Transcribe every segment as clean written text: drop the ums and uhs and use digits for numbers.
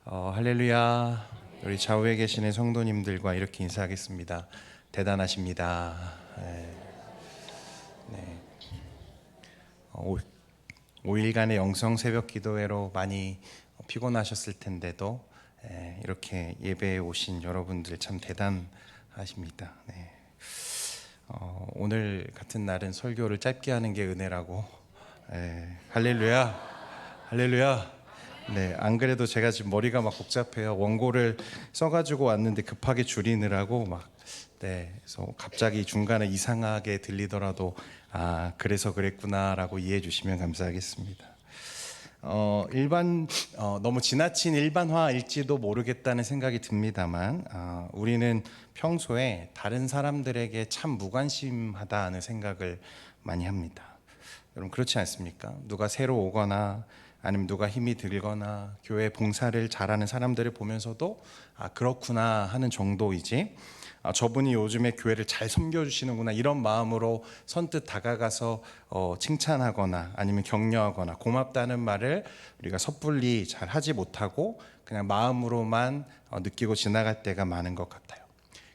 할렐루야. 우리 좌우에 계시는 성도님들과 이렇게 인사하겠습니다. 대단하십니다. 네. 5일간의 영성 새벽 기도회로 많이 피곤하셨을 텐데도 이렇게 예배에 오신 여러분들 참 대단하십니다. 네. 오늘 같은 날은 설교를 짧게 하는 게 은혜라고. 할렐루야. 할렐루야. 네, 안 그래도 제가 지금 머리가 막 복잡해요. 원고를 써가지고 왔는데 급하게 줄이느라고 그래서 갑자기 중간에 이상하게 들리더라도 그래서 그랬구나라고 이해해 주시면 감사하겠습니다. 너무 지나친 일반화일지도 모르겠다는 생각이 듭니다만, 우리는 평소에 다른 사람들에게 참 무관심하다는 생각을 많이 합니다. 여러분 그렇지 않습니까? 누가 새로 오거나 아니면 누가 힘이 들거나 교회 봉사를 잘하는 사람들을 보면서도 그렇구나 하는 정도이지, 저분이 요즘에 교회를 잘 섬겨주시는구나 이런 마음으로 선뜻 다가가서 칭찬하거나 아니면 격려하거나 고맙다는 말을 우리가 섣불리 잘 하지 못하고 그냥 마음으로만 느끼고 지나갈 때가 많은 것 같아요.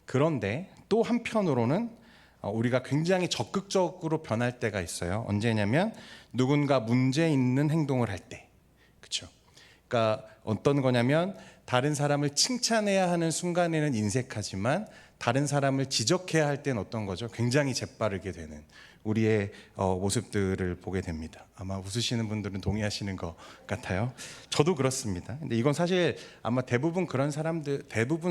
그런데 또 한편으로는 우리가 굉장히 적극적으로 변할 때가 있어요. 언제냐면 누군가 문제 있는 행동을 할 때, 그렇죠? 그러니까 어떤 거냐면 다른 사람을 칭찬해야 하는 순간에는 인색하지만 다른 사람을 지적해야 할 때는 어떤 거죠? 굉장히 재빠르게 되는 우리의 모습들을 보게 됩니다. 아마 웃으시는 분들은 동의하시는 것 같아요. 저도 그렇습니다. 근데 이건 사실 아마 대부분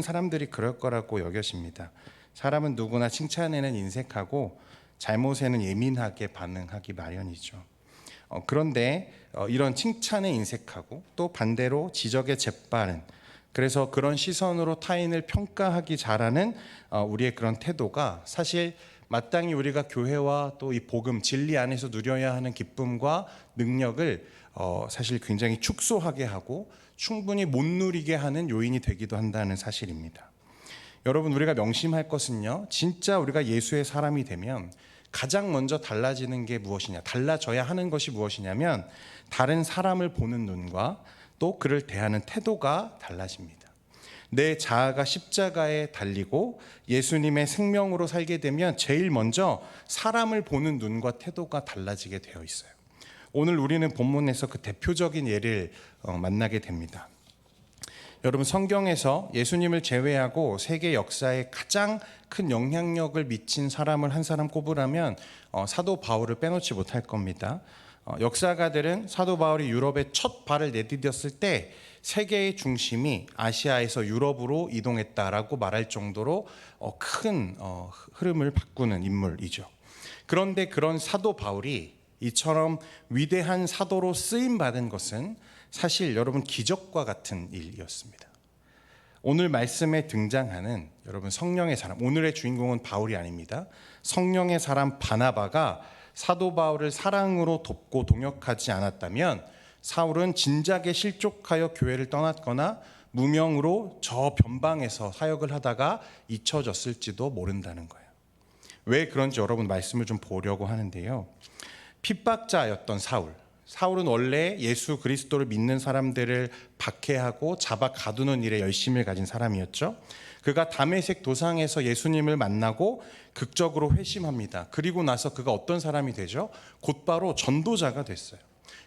사람들이 그럴 거라고 여겨집니다. 사람은 누구나 칭찬에는 인색하고 잘못에는 예민하게 반응하기 마련이죠. 그런데 이런 칭찬에 인색하고 또 반대로 지적에 재빠른, 그래서 그런 시선으로 타인을 평가하기 잘하는 우리의 그런 태도가 사실 마땅히 우리가 교회와 또 이 복음 진리 안에서 누려야 하는 기쁨과 능력을 사실 굉장히 축소하게 하고 충분히 못 누리게 하는 요인이 되기도 한다는 사실입니다. 여러분 우리가 명심할 것은요, 진짜 우리가 예수의 사람이 되면 가장 먼저 달라지는 게 무엇이냐, 달라져야 하는 것이 무엇이냐면 다른 사람을 보는 눈과 또 그를 대하는 태도가 달라집니다. 내 자아가 십자가에 달리고 예수님의 생명으로 살게 되면 제일 먼저 사람을 보는 눈과 태도가 달라지게 되어 있어요. 오늘 우리는 본문에서 그 대표적인 예를 만나게 됩니다. 여러분 성경에서 예수님을 제외하고 세계 역사에 가장 큰 영향력을 미친 사람을 한 사람 꼽으라면 사도 바울을 빼놓지 못할 겁니다. 역사가들은 사도 바울이 유럽에 첫 발을 내디뎠을 때 세계의 중심이 아시아에서 유럽으로 이동했다라고 말할 정도로 큰 흐름을 바꾸는 인물이죠. 그런데 그런 사도 바울이 이처럼 위대한 사도로 쓰임받은 것은 사실 여러분 기적과 같은 일이었습니다. 오늘 말씀에 등장하는 여러분 성령의 사람, 오늘의 주인공은 바울이 아닙니다. 성령의 사람 바나바가 사도 바울을 사랑으로 돕고 동역하지 않았다면 사울은 진작에 실족하여 교회를 떠났거나 무명으로 저 변방에서 사역을 하다가 잊혀졌을지도 모른다는 거예요. 왜 그런지 여러분 말씀을 좀 보려고 하는데요. 핍박자였던 사울은 원래 예수 그리스도를 믿는 사람들을 박해하고 잡아 가두는 일에 열심을 가진 사람이었죠. 그가 다메섹 도상에서 예수님을 만나고 극적으로 회심합니다. 그리고 나서 그가 어떤 사람이 되죠? 곧바로 전도자가 됐어요.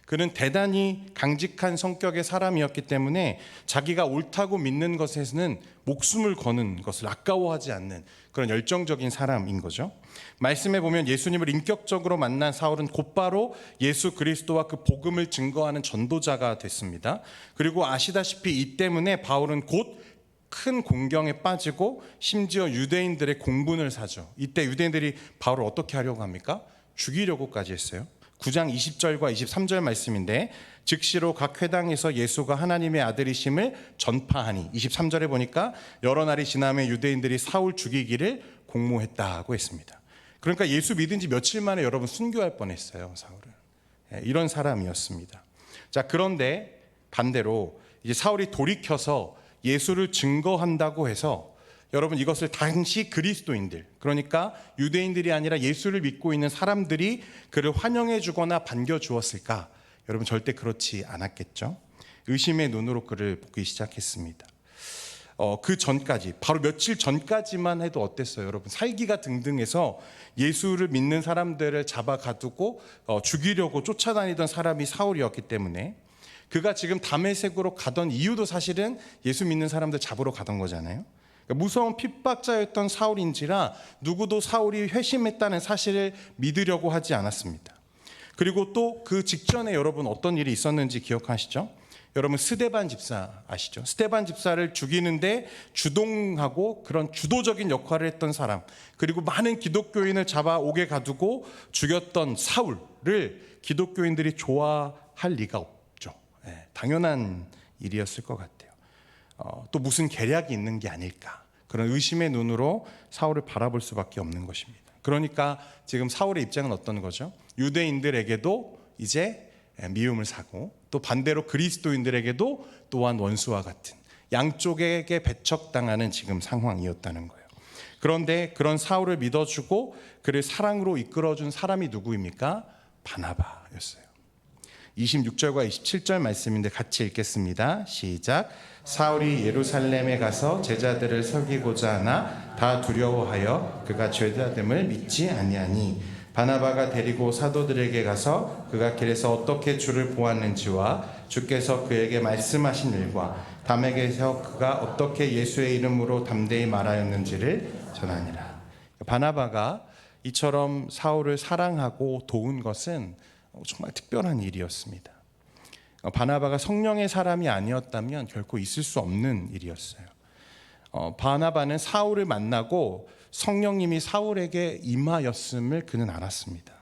그는 대단히 강직한 성격의 사람이었기 때문에 자기가 옳다고 믿는 것에서는 목숨을 거는 것을 아까워하지 않는 그런 열정적인 사람인 거죠. 말씀에 보면 예수님을 인격적으로 만난 사울은 곧바로 예수 그리스도와 그 복음을 증거하는 전도자가 됐습니다. 그리고 아시다시피 이 때문에 바울은 곧 큰 공경에 빠지고 심지어 유대인들의 공분을 사죠. 이때 유대인들이 바울을 어떻게 하려고 합니까? 죽이려고까지 했어요. 9장 20절과 23절 말씀인데, 즉시로 각 회당에서 예수가 하나님의 아들이심을 전파하니, 23절에 보니까 여러 날이 지나면 유대인들이 사울 죽이기를 공모했다고 했습니다. 그러니까 예수 믿은 지 며칠 만에 여러분 순교할 뻔했어요. 사울은 이런 사람이었습니다. 자, 그런데 반대로 이제 사울이 돌이켜서 예수를 증거한다고 해서 여러분 이것을 당시 그리스도인들, 그러니까 유대인들이 아니라 예수를 믿고 있는 사람들이 그를 환영해 주거나 반겨 주었을까? 여러분 절대 그렇지 않았겠죠. 의심의 눈으로 그를 보기 시작했습니다. 그 전까지, 바로 며칠 전까지만 해도 어땠어요? 여러분, 살기가 등등해서 예수를 믿는 사람들을 잡아 가두고 죽이려고 쫓아다니던 사람이 사울이었기 때문에 그가 지금 다메섹으로 가던 이유도 사실은 예수 믿는 사람들 잡으러 가던 거잖아요. 그러니까 무서운 핍박자였던 사울인지라 누구도 사울이 회심했다는 사실을 믿으려고 하지 않았습니다. 그리고 또 그 직전에 여러분 어떤 일이 있었는지 기억하시죠? 여러분, 스데반 집사 아시죠? 스데반 집사를 죽이는데 주동하고 그런 주도적인 역할을 했던 사람, 그리고 많은 기독교인을 잡아오게 가두고 죽였던 사울을 기독교인들이 좋아할 리가 없죠. 당연한 일이었을 것 같아요. 또 무슨 계략이 있는 게 아닐까, 그런 의심의 눈으로 사울을 바라볼 수밖에 없는 것입니다. 그러니까 지금 사울의 입장은 어떤 거죠? 유대인들에게도 이제 미움을 사고, 또 반대로 그리스도인들에게도 또한 원수와 같은 양쪽에게 배척당하는 지금 상황이었다는 거예요. 그런데 그런 사울을 믿어주고 그를 사랑으로 이끌어준 사람이 누구입니까? 바나바였어요. 26절과 27절 말씀인데 같이 읽겠습니다. 시작. 사울이 예루살렘에 가서 제자들을 섬기고자 하나 다 두려워하여 그가 죄다됨을 믿지 아니하니 바나바가 데리고 사도들에게 가서 그가 길에서 어떻게 주를 보았는지와 주께서 그에게 말씀하신 일과 담에게서 그가 어떻게 예수의 이름으로 담대히 말하였는지를 전하니라. 바나바가 이처럼 사울을 사랑하고 도운 것은 정말 특별한 일이었습니다. 바나바가 성령의 사람이 아니었다면 결코 있을 수 없는 일이었어요. 바나바는 사울을 만나고 성령님이 사울에게 임하였음을 그는 알았습니다.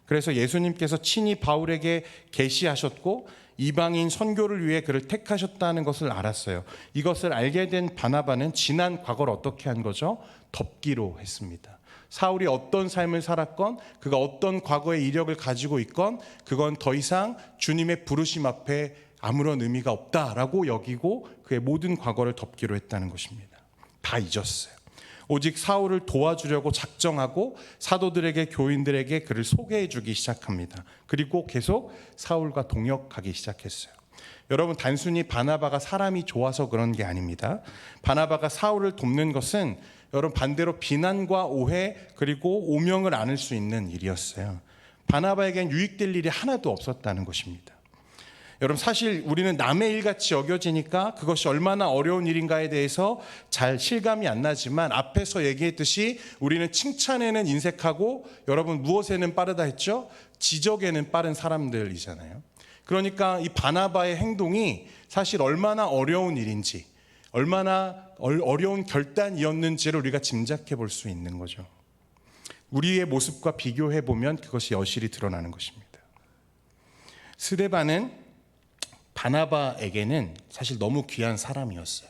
그래서 예수님께서 친히 바울에게 계시하셨고 이방인 선교를 위해 그를 택하셨다는 것을 알았어요. 이것을 알게 된 바나바는 지난 과거를 어떻게 한 거죠? 덮기로 했습니다. 사울이 어떤 삶을 살았건, 그가 어떤 과거의 이력을 가지고 있건 그건 더 이상 주님의 부르심 앞에 아무런 의미가 없다라고 여기고 그의 모든 과거를 덮기로 했다는 것입니다. 다 잊었어요. 오직 사울을 도와주려고 작정하고 사도들에게, 교인들에게 그를 소개해 주기 시작합니다. 그리고 계속 사울과 동역하기 시작했어요. 여러분, 단순히 바나바가 사람이 좋아서 그런 게 아닙니다. 바나바가 사울을 돕는 것은 여러분 반대로 비난과 오해 그리고 오명을 안을 수 있는 일이었어요. 바나바에겐 유익될 일이 하나도 없었다는 것입니다. 여러분, 사실 우리는 남의 일같이 여겨지니까 그것이 얼마나 어려운 일인가에 대해서 잘 실감이 안 나지만 앞에서 얘기했듯이 우리는 칭찬에는 인색하고 여러분 무엇에는 빠르다 했죠? 지적에는 빠른 사람들이잖아요. 그러니까 이 바나바의 행동이 사실 얼마나 어려운 일인지, 얼마나 어려운 결단이었는지를 우리가 짐작해 볼 수 있는 거죠. 우리의 모습과 비교해 보면 그것이 여실히 드러나는 것입니다. 스데반은 바나바에게는 사실 너무 귀한 사람이었어요.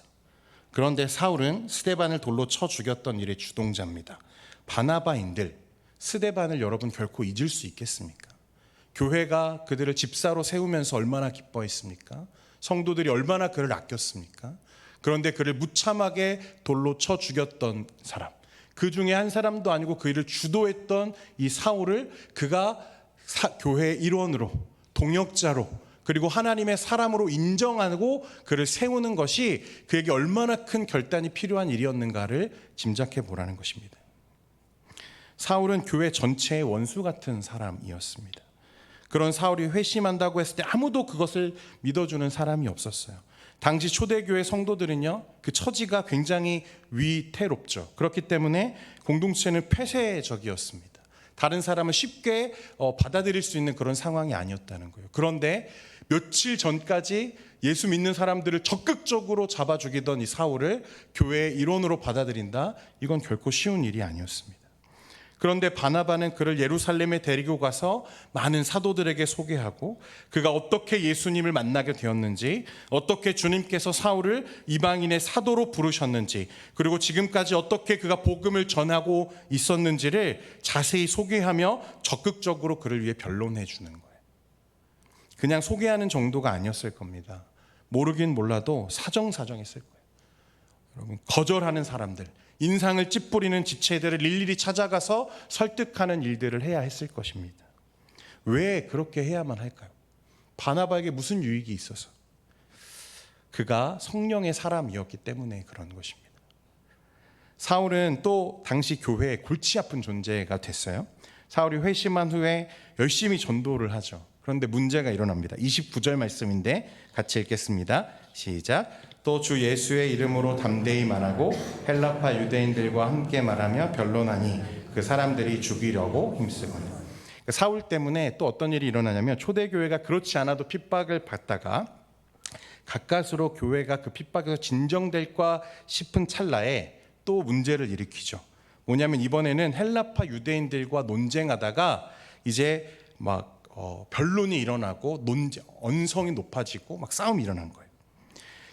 그런데 사울은 스데반을 돌로 쳐 죽였던 일의 주동자입니다. 바나바인들 스데반을 여러분 결코 잊을 수 있겠습니까? 교회가 그들을 집사로 세우면서 얼마나 기뻐했습니까? 성도들이 얼마나 그를 아꼈습니까? 그런데 그를 무참하게 돌로 쳐 죽였던 사람, 그 중에 한 사람도 아니고 그 일을 주도했던 이 사울을 그가 교회의 일원으로, 동역자로, 그리고 하나님의 사람으로 인정하고 그를 세우는 것이 그에게 얼마나 큰 결단이 필요한 일이었는가를 짐작해 보라는 것입니다. 사울은 교회 전체의 원수 같은 사람이었습니다. 그런 사울이 회심한다고 했을 때 아무도 그것을 믿어주는 사람이 없었어요. 당시 초대교회 성도들은요, 그 처지가 굉장히 위태롭죠. 그렇기 때문에 공동체는 폐쇄적이었습니다. 다른 사람을 쉽게 받아들일 수 있는 그런 상황이 아니었다는 거예요. 그런데 며칠 전까지 예수 믿는 사람들을 적극적으로 잡아 죽이던 이 사울을 교회의 일원으로 받아들인다? 이건 결코 쉬운 일이 아니었습니다. 그런데 바나바는 그를 예루살렘에 데리고 가서 많은 사도들에게 소개하고 그가 어떻게 예수님을 만나게 되었는지, 어떻게 주님께서 사울을 이방인의 사도로 부르셨는지, 그리고 지금까지 어떻게 그가 복음을 전하고 있었는지를 자세히 소개하며 적극적으로 그를 위해 변론해 주는 거예요. 그냥 소개하는 정도가 아니었을 겁니다. 모르긴 몰라도 사정사정했을 거예요. 여러분, 거절하는 사람들, 인상을 찌푸리는 지체들을 일일이 찾아가서 설득하는 일들을 해야 했을 것입니다. 왜 그렇게 해야만 할까요? 바나바에게 무슨 유익이 있어서? 그가 성령의 사람이었기 때문에 그런 것입니다. 사울은 또 당시 교회의 골치 아픈 존재가 됐어요. 사울이 회심한 후에 열심히 전도를 하죠. 그런데 문제가 일어납니다. 29절 말씀인데 같이 읽겠습니다. 시작. 또 주 예수의 이름으로 담대히 말하고 헬라파 유대인들과 함께 말하며 변론하니 그 사람들이 죽이려고 힘쓰거늘. 사울 때문에 또 어떤 일이 일어나냐면 초대교회가 그렇지 않아도 핍박을 받다가 가까스로 교회가 그 핍박에서 진정될까 싶은 찰나에 또 문제를 일으키죠. 뭐냐면 이번에는 헬라파 유대인들과 논쟁하다가 이제 막 변론이 일어나고 언성이 높아지고 막 싸움이 일어난 거예요.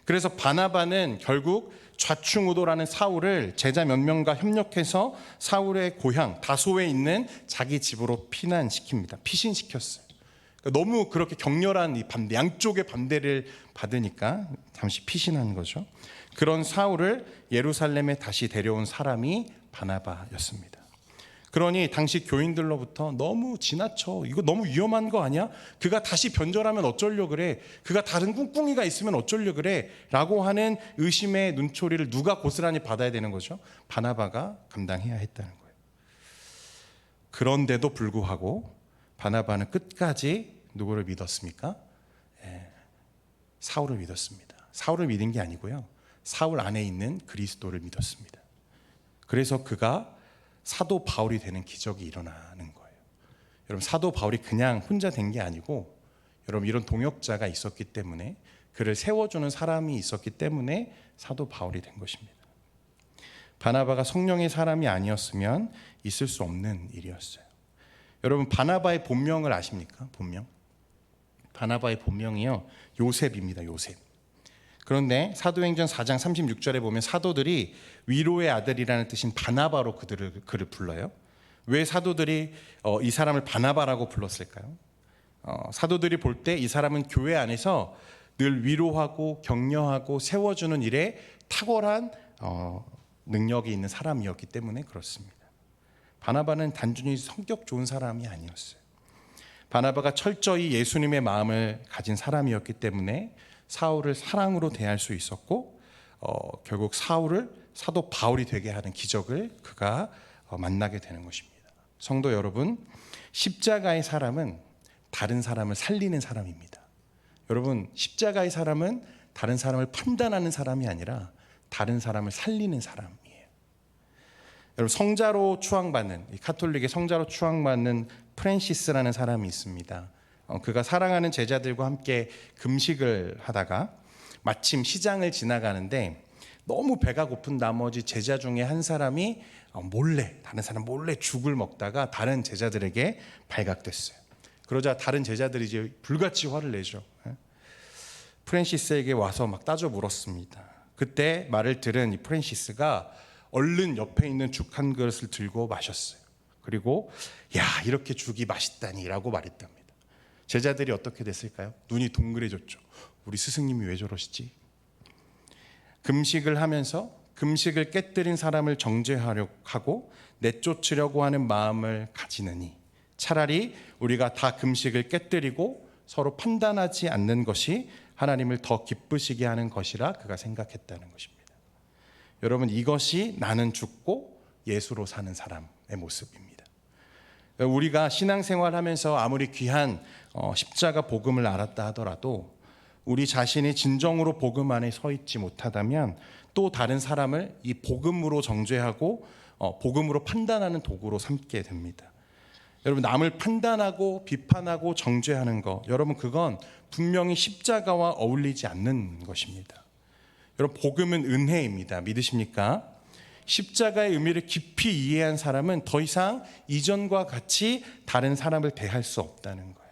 그래서 바나바는 결국 좌충우돌하는 사울을 제자 몇 명과 협력해서 사울의 고향 다소에 있는 자기 집으로 피난시킵니다. 피신시켰어요. 너무 그렇게 격렬한 이 반대, 양쪽의 반대를 받으니까 잠시 피신한 거죠. 그런 사울을 예루살렘에 다시 데려온 사람이 바나바였습니다. 그러니 당시 교인들로부터 너무 지나쳐, 이거 너무 위험한 거 아니야? 그가 다시 변절하면 어쩌려 그래? 그가 다른 꿍꿍이가 있으면 어쩌려 그래? 라고 하는 의심의 눈초리를 누가 고스란히 받아야 되는 거죠? 바나바가 감당해야 했다는 거예요. 그런데도 불구하고 바나바는 끝까지 누구를 믿었습니까? 사울을 믿었습니다. 사울을 믿은 게 아니고요, 사울 안에 있는 그리스도를 믿었습니다. 그래서 그가 사도 바울이 되는 기적이 일어나는 거예요. 여러분, 사도 바울이 그냥 혼자 된 게 아니고, 여러분, 이런 동역자가 있었기 때문에, 그를 세워주는 사람이 있었기 때문에 사도 바울이 된 것입니다. 바나바가 성령의 사람이 아니었으면 있을 수 없는 일이었어요. 여러분, 바나바의 본명을 아십니까? 본명? 바나바의 본명이요, 요셉입니다. 요셉. 그런데 사도행전 4장 36절에 보면 사도들이 위로의 아들이라는 뜻인 바나바로 그를 불러요. 왜 사도들이 이 사람을 바나바라고 불렀을까요? 사도들이 볼 때 이 사람은 교회 안에서 늘 위로하고 격려하고 세워주는 일에 탁월한 능력이 있는 사람이었기 때문에 그렇습니다. 바나바는 단순히 성격 좋은 사람이 아니었어요. 바나바가 철저히 예수님의 마음을 가진 사람이었기 때문에 사울을 사랑으로 대할 수 있었고, 결국 사울을 사도 바울이 되게 하는 기적을 그가 만나게 되는 것입니다. 성도 여러분, 십자가의 사람은 다른 사람을 살리는 사람입니다. 여러분, 십자가의 사람은 다른 사람을 판단하는 사람이 아니라 다른 사람을 살리는 사람이에요. 여러분, 성자로 추앙받는, 이 카톨릭의 성자로 추앙받는 프랜시스라는 사람이 있습니다. 그가 사랑하는 제자들과 함께 금식을 하다가 마침 시장을 지나가는데 너무 배가 고픈 나머지 제자 중에 한 사람이 다른 사람 몰래 죽을 먹다가 다른 제자들에게 발각됐어요. 그러자 다른 제자들이 이제 불같이 화를 내죠. 프랜시스에게 와서 막 따져 물었습니다. 그때 말을 들은 이 프랜시스가 얼른 옆에 있는 죽 한 그릇을 들고 마셨어요. 그리고 야, 이렇게 죽이 맛있다니 라고 말했답니다. 제자들이 어떻게 됐을까요? 눈이 동그래졌죠. 우리 스승님이 왜 저러시지? 금식을 하면서 금식을 깨뜨린 사람을 정죄하려고 하고 내쫓으려고 하는 마음을 가지느니 차라리 우리가 다 금식을 깨뜨리고 서로 판단하지 않는 것이 하나님을 더 기쁘시게 하는 것이라 그가 생각했다는 것입니다. 여러분, 이것이 나는 죽고 예수로 사는 사람의 모습입니다. 우리가 신앙생활하면서 아무리 귀한 십자가 복음을 알았다 하더라도 우리 자신이 진정으로 복음 안에 서 있지 못하다면 또 다른 사람을 이 복음으로 정죄하고 복음으로 판단하는 도구로 삼게 됩니다. 여러분, 남을 판단하고 비판하고 정죄하는 것, 여러분, 그건 분명히 십자가와 어울리지 않는 것입니다. 여러분, 복음은 은혜입니다. 믿으십니까? 십자가의 의미를 깊이 이해한 사람은 더 이상 이전과 같이 다른 사람을 대할 수 없다는 거예요.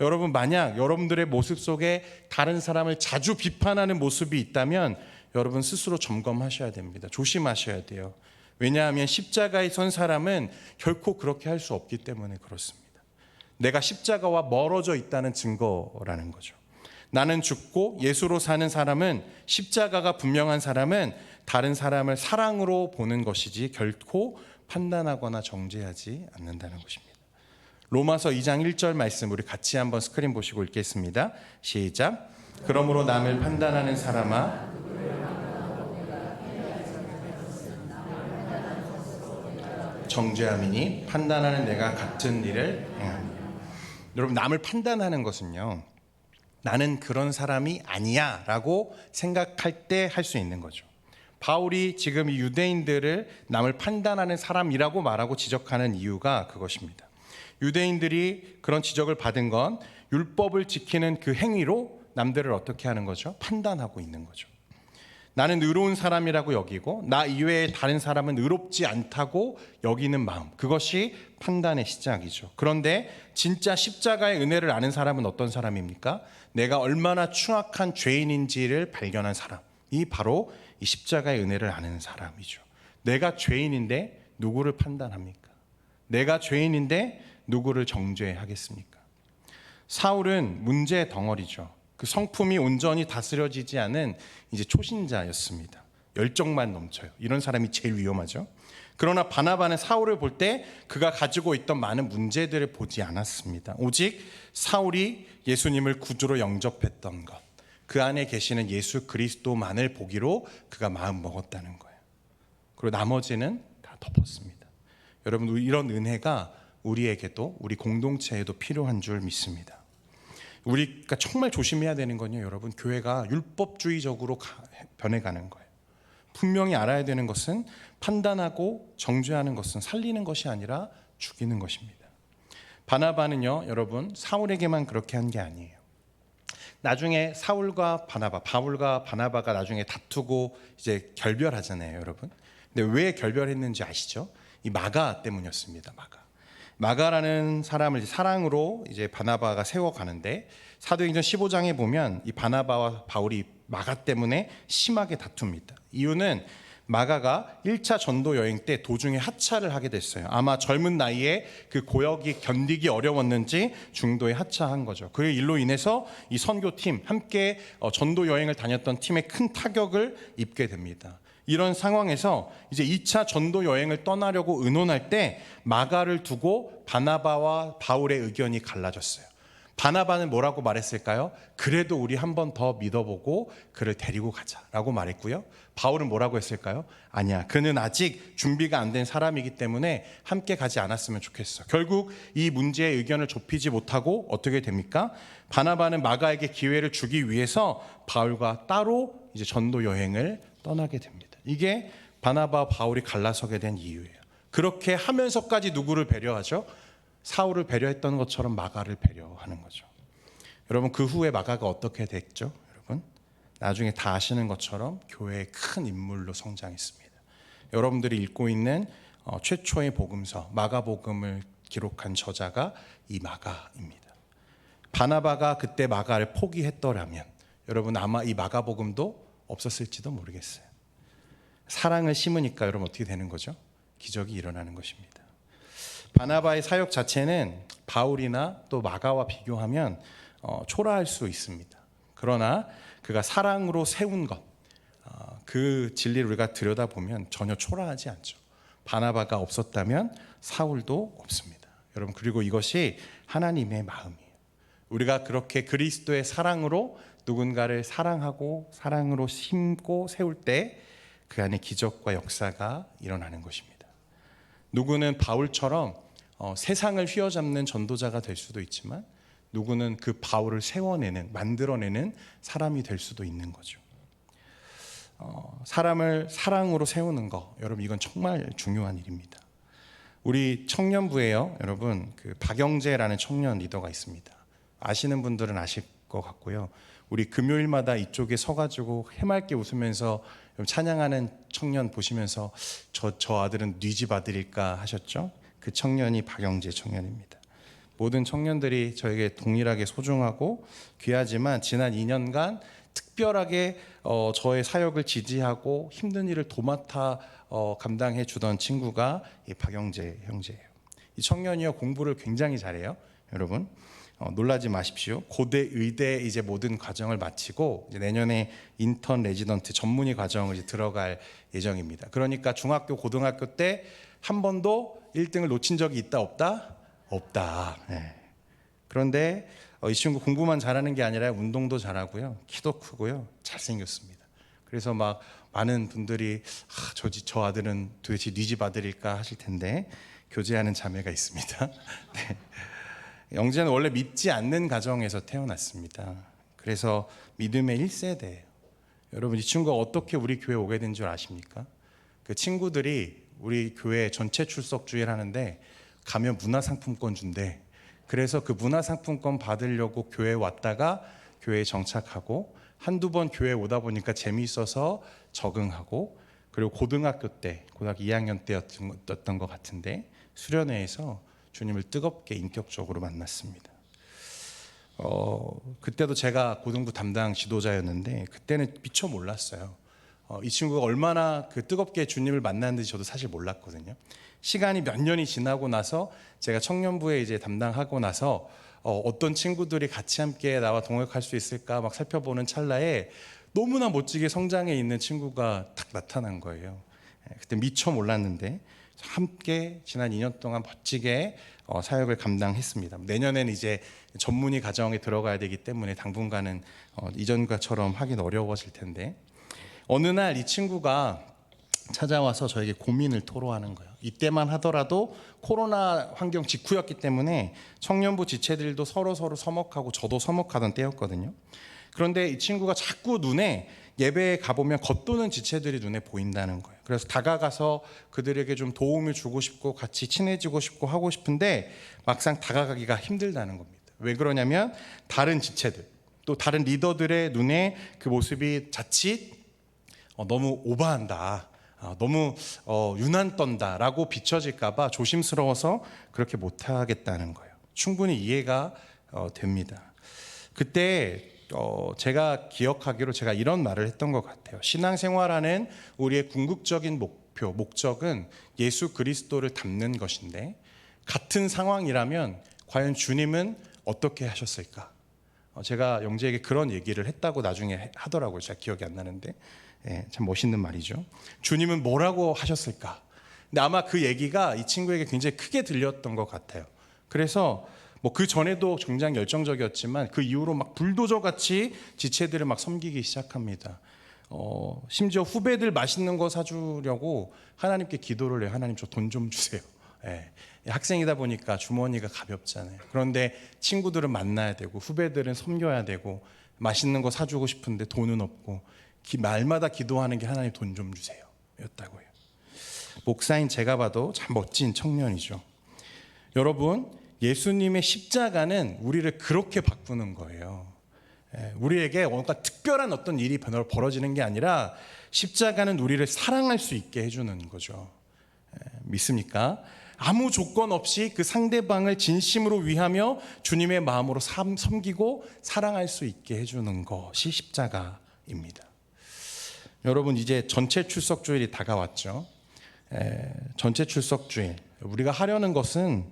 여러분, 만약 여러분들의 모습 속에 다른 사람을 자주 비판하는 모습이 있다면 여러분 스스로 점검하셔야 됩니다. 조심하셔야 돼요. 왜냐하면 십자가에 선 사람은 결코 그렇게 할 수 없기 때문에 그렇습니다. 내가 십자가와 멀어져 있다는 증거라는 거죠. 나는 죽고 예수로 사는 사람은, 십자가가 분명한 사람은 다른 사람을 사랑으로 보는 것이지 결코 판단하거나 정죄하지 않는다는 것입니다. 로마서 2장 1절 말씀 우리 같이 한번 스크린 보시고 읽겠습니다. 시작. 그러므로 남을 판단하는 사람아, 정죄함이니 판단하는 내가 같은 일을 행하니. 여러분, 남을 판단하는 것은요, 나는 그런 사람이 아니야 라고 생각할 때 할 수 있는 거죠. 바울이 지금 이 유대인들을 남을 판단하는 사람이라고 말하고 지적하는 이유가 그것입니다. 유대인들이 그런 지적을 받은 건 율법을 지키는 그 행위로 남들을 어떻게 하는 거죠? 판단하고 있는 거죠. 나는 의로운 사람이라고 여기고 나 이외에 다른 사람은 의롭지 않다고 여기는 마음, 그것이 판단의 시작이죠. 그런데 진짜 십자가의 은혜를 아는 사람은 어떤 사람입니까? 내가 얼마나 추악한 죄인인지를 발견한 사람이 바로 이 십자가의 은혜를 아는 사람이죠. 내가 죄인인데 누구를 판단합니까? 내가 죄인인데 누구를 정죄하겠습니까? 사울은 문제의 덩어리죠. 그 성품이 온전히 다스려지지 않은 이제 초신자였습니다. 열정만 넘쳐요. 이런 사람이 제일 위험하죠. 그러나 바나바는 사울을 볼 때 그가 가지고 있던 많은 문제들을 보지 않았습니다. 오직 사울이 예수님을 구주로 영접했던 것, 그 안에 계시는 예수 그리스도만을 보기로 그가 마음 먹었다는 거예요. 그리고 나머지는 다 덮었습니다. 여러분, 이런 은혜가 우리에게도, 우리 공동체에도 필요한 줄 믿습니다. 우리가 정말 조심해야 되는 건요, 여러분, 교회가 율법주의적으로 변해가는 거예요. 분명히 알아야 되는 것은 판단하고 정죄하는 것은 살리는 것이 아니라 죽이는 것입니다. 바나바는요, 여러분, 사울에게만 그렇게 한 게 아니에요. 나중에 사울과 바나바, 바울과 바나바가 나중에 다투고 이제 결별하잖아요, 여러분. 근데 왜 결별했는지 아시죠? 이 마가 때문이었습니다. 마가라는 사람을 사랑으로 이제 바나바가 세워가는데, 사도행전 15장에 보면 이 바나바와 바울이 마가 때문에 심하게 다툽니다. 이유는 마가가 1차 전도 여행 때 도중에 하차를 하게 됐어요. 아마 젊은 나이에 그 고역이 견디기 어려웠는지 중도에 하차한 거죠. 그 일로 인해서 이 선교팀, 함께 전도 여행을 다녔던 팀에 큰 타격을 입게 됩니다. 이런 상황에서 이제 2차 전도 여행을 떠나려고 의논할 때 마가를 두고 바나바와 바울의 의견이 갈라졌어요. 바나바는 뭐라고 말했을까요? 그래도 우리 한 번 더 믿어보고 그를 데리고 가자라고 말했고요. 바울은 뭐라고 했을까요? 아니야, 그는 아직 준비가 안 된 사람이기 때문에 함께 가지 않았으면 좋겠어. 결국 이 문제의 의견을 좁히지 못하고 어떻게 됩니까? 바나바는 마가에게 기회를 주기 위해서 바울과 따로 이제 전도 여행을 떠나게 됩니다. 이게 바나바와 바울이 갈라서게 된 이유예요. 그렇게 하면서까지 누구를 배려하죠? 사울을 배려했던 것처럼 마가를 배려하는 거죠. 여러분, 그 후에 마가가 어떻게 됐죠? 여러분, 나중에 다 아시는 것처럼 교회의 큰 인물로 성장했습니다. 여러분들이 읽고 있는 최초의 복음서 마가복음을 기록한 저자가 이 마가입니다. 바나바가 그때 마가를 포기했더라면 여러분, 아마 이 마가복음도 없었을지도 모르겠어요. 사랑을 심으니까 여러분 어떻게 되는 거죠? 기적이 일어나는 것입니다. 바나바의 사역 자체는 바울이나 또 마가와 비교하면 초라할 수 있습니다. 그러나 그가 사랑으로 세운 것, 그 진리를 우리가 들여다보면 전혀 초라하지 않죠. 바나바가 없었다면 사울도 없습니다. 여러분, 그리고 이것이 하나님의 마음이에요. 우리가 그렇게 그리스도의 사랑으로 누군가를 사랑하고 사랑으로 심고 세울 때 그 안에 기적과 역사가 일어나는 것입니다. 누구는 바울처럼 세상을 휘어잡는 전도자가 될 수도 있지만, 누구는 그 바울을 세워내는, 만들어내는 사람이 될 수도 있는 거죠. 사람을 사랑으로 세우는 거, 여러분, 이건 정말 중요한 일입니다. 우리 청년부에요, 여러분, 그 박영재라는 청년 리더가 있습니다. 아시는 분들은 아실 것 같고요. 우리 금요일마다 이쪽에 서가지고 해맑게 웃으면서 찬양하는 청년 보시면서 저 아들은 네 집 아들일까 하셨죠? 그 청년이 박영재 청년입니다. 모든 청년들이 저에게 동일하게 소중하고 귀하지만 지난 2년간 특별하게 저의 사역을 지지하고 힘든 일을 도맡아 감당해 주던 친구가 이 박영재 형제예요. 이 청년이요, 공부를 굉장히 잘해요. 여러분, 놀라지 마십시오. 고대, 의대 이제 모든 과정을 마치고 이제 내년에 인턴 레지던트 전문의 과정을 이제 들어갈 예정입니다. 그러니까 중학교, 고등학교 때 한 번도 1등을 놓친 적이 있다 없다? 없다. 네. 그런데 이 친구 공부만 잘하는 게 아니라 운동도 잘하고요, 키도 크고요, 잘생겼습니다. 그래서 막 많은 분들이 저 아들은 도대체 네 집 아들일까 하실 텐데 교제하는 자매가 있습니다. 네. 영재는 원래 믿지 않는 가정에서 태어났습니다. 그래서 믿음의 1세대예요. 여러분, 이 친구가 어떻게 우리 교회 오게 된 줄 아십니까? 그 친구들이 우리 교회 전체 출석 주일 하는데 가면 문화상품권 준대. 그래서 그 문화상품권 받으려고 교회에 왔다가 교회에 정착하고 한두 번 교회에 오다 보니까 재미있어서 적응하고, 그리고 고등학교 2학년 때였던 것 같은데 수련회에서 주님을 뜨겁게 인격적으로 만났습니다. 그때도 제가 고등부 담당 지도자였는데 그때는 미처 몰랐어요. 이 친구가 얼마나 그 뜨겁게 주님을 만났는지 저도 사실 몰랐거든요. 시간이 몇 년이 지나고 나서 제가 청년부에 이제 담당하고 나서 어떤 친구들이 같이 함께 나와 동역할 수 있을까 막 살펴보는 찰나에 너무나 멋지게 성장해 있는 친구가 딱 나타난 거예요. 그때 미처 몰랐는데 함께 지난 2년 동안 멋지게 사역을 감당했습니다. 내년에는 이제 전문의 과정에 들어가야 되기 때문에 당분간은 이전과처럼 하긴 어려워질 텐데, 어느 날 이 친구가 찾아와서 저에게 고민을 토로하는 거예요. 이때만 하더라도 코로나 환경 직후였기 때문에 청년부 지체들도 서로 서먹하고 저도 서먹하던 때였거든요. 그런데 이 친구가 자꾸 눈에, 예배에 가보면 겉도는 지체들이 눈에 보인다는 거예요. 그래서 다가가서 그들에게 좀 도움을 주고 싶고 같이 친해지고 싶고 하고 싶은데 막상 다가가기가 힘들다는 겁니다. 왜 그러냐면 다른 지체들, 또 다른 리더들의 눈에 그 모습이 자칫 너무 오버한다, 너무 유난 떤다라고 비춰질까 봐 조심스러워서 그렇게 못하겠다는 거예요. 충분히 이해가 됩니다. 그때 제가 기억하기로 제가 이런 말을 했던 것 같아요. 신앙생활하는 우리의 궁극적인 목적은 예수 그리스도를 닮는 것인데, 같은 상황이라면 과연 주님은 어떻게 하셨을까? 제가 영재에게 그런 얘기를 했다고 나중에 하더라고요. 제가 기억이 안 나는데 참 멋있는 말이죠. 주님은 뭐라고 하셨을까? 근데 아마 그 얘기가 이 친구에게 굉장히 크게 들렸던 것 같아요. 그래서 그 전에도 굉장히 열정적이었지만 그 이후로 막 불도저 같이 지체들을 막 섬기기 시작합니다. 심지어 후배들 맛있는 거 사주려고 하나님께 기도를 해요. 하나님, 저 돈 좀 주세요. 학생이다 보니까 주머니가 가볍잖아요. 그런데 친구들은 만나야 되고 후배들은 섬겨야 되고 맛있는 거 사주고 싶은데 돈은 없고 말마다 기도하는 게 하나님 돈 좀 주세요 였다고요. 목사인 제가 봐도 참 멋진 청년이죠. 여러분, 예수님의 십자가는 우리를 그렇게 바꾸는 거예요. 우리에게 뭔가 특별한 어떤 일이 벌어지는 게 아니라 십자가는 우리를 사랑할 수 있게 해주는 거죠. 믿습니까? 아무 조건 없이 그 상대방을 진심으로 위하며 주님의 마음으로 섬기고 사랑할 수 있게 해주는 것이 십자가입니다. 여러분, 이제 전체 출석주일이 다가왔죠. 전체 출석주일, 우리가 하려는 것은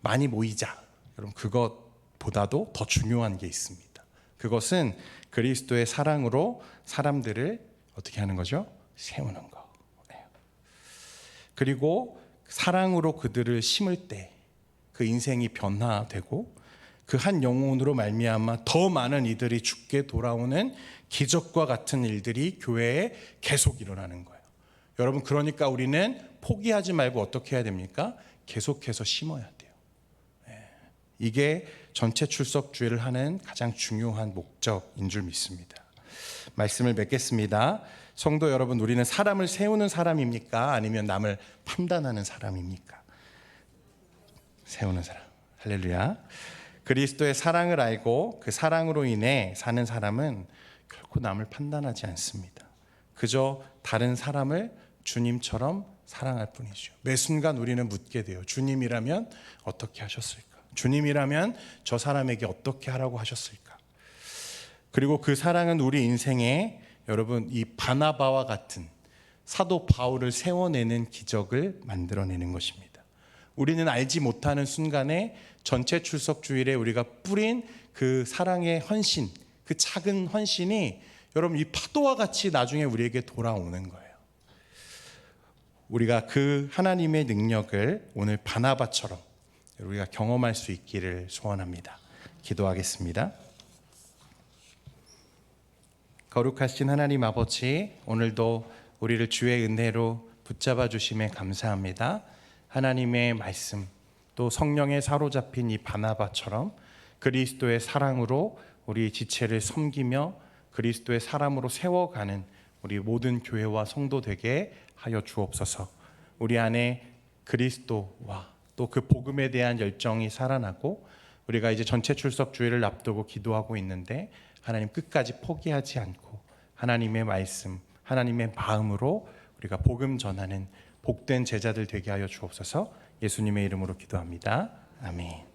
많이 모이자. 여러분, 그것보다도 더 중요한 게 있습니다. 그것은 그리스도의 사랑으로 사람들을 어떻게 하는 거죠? 세우는 거. 그리고 사랑으로 그들을 심을 때 그 인생이 변화되고 그 한 영혼으로 말미암아 더 많은 이들이 죽게 돌아오는 기적과 같은 일들이 교회에 계속 일어나는 거예요. 여러분, 그러니까 우리는 포기하지 말고 어떻게 해야 됩니까? 계속해서 심어야 돼요. 이게 전체 출석 주일을 하는 가장 중요한 목적인 줄 믿습니다. 말씀을 맺겠습니다. 성도 여러분, 우리는 사람을 세우는 사람입니까? 아니면 남을 판단하는 사람입니까? 세우는 사람. 할렐루야. 그리스도의 사랑을 알고 그 사랑으로 인해 사는 사람은 결코 남을 판단하지 않습니다. 그저 다른 사람을 주님처럼 사랑할 뿐이죠. 매 순간 우리는 묻게 돼요. 주님이라면 어떻게 하셨을까? 주님이라면 저 사람에게 어떻게 하라고 하셨을까? 그리고 그 사랑은 우리 인생에, 여러분, 이 바나바와 같은 사도 바울을 세워내는 기적을 만들어내는 것입니다. 우리는 알지 못하는 순간에 전체 출석 주일에 우리가 뿌린 그 사랑의 헌신, 그 작은 헌신이 여러분 이 파도와 같이 나중에 우리에게 돌아오는 거예요. 우리가 그 하나님의 능력을 오늘 바나바처럼 우리가 경험할 수 있기를 소원합니다. 기도하겠습니다. 거룩하신 하나님 아버지, 오늘도 우리를 주의 은혜로 붙잡아 주심에 감사합니다. 하나님의 말씀, 또 성령에 사로잡힌 이 바나바처럼 그리스도의 사랑으로 우리 지체를 섬기며 그리스도의 사람으로 세워가는 우리 모든 교회와 성도 되게 하여 주옵소서. 우리 안에 그리스도와 또 그 복음에 대한 열정이 살아나고 우리가 이제 전체 출석 주일을 앞두고 기도하고 있는데 하나님 끝까지 포기하지 않고 하나님의 말씀, 하나님의 마음으로 우리가 복음 전하는 복된 제자들 되게 하여 주옵소서. 예수님의 이름으로 기도합니다. 아멘.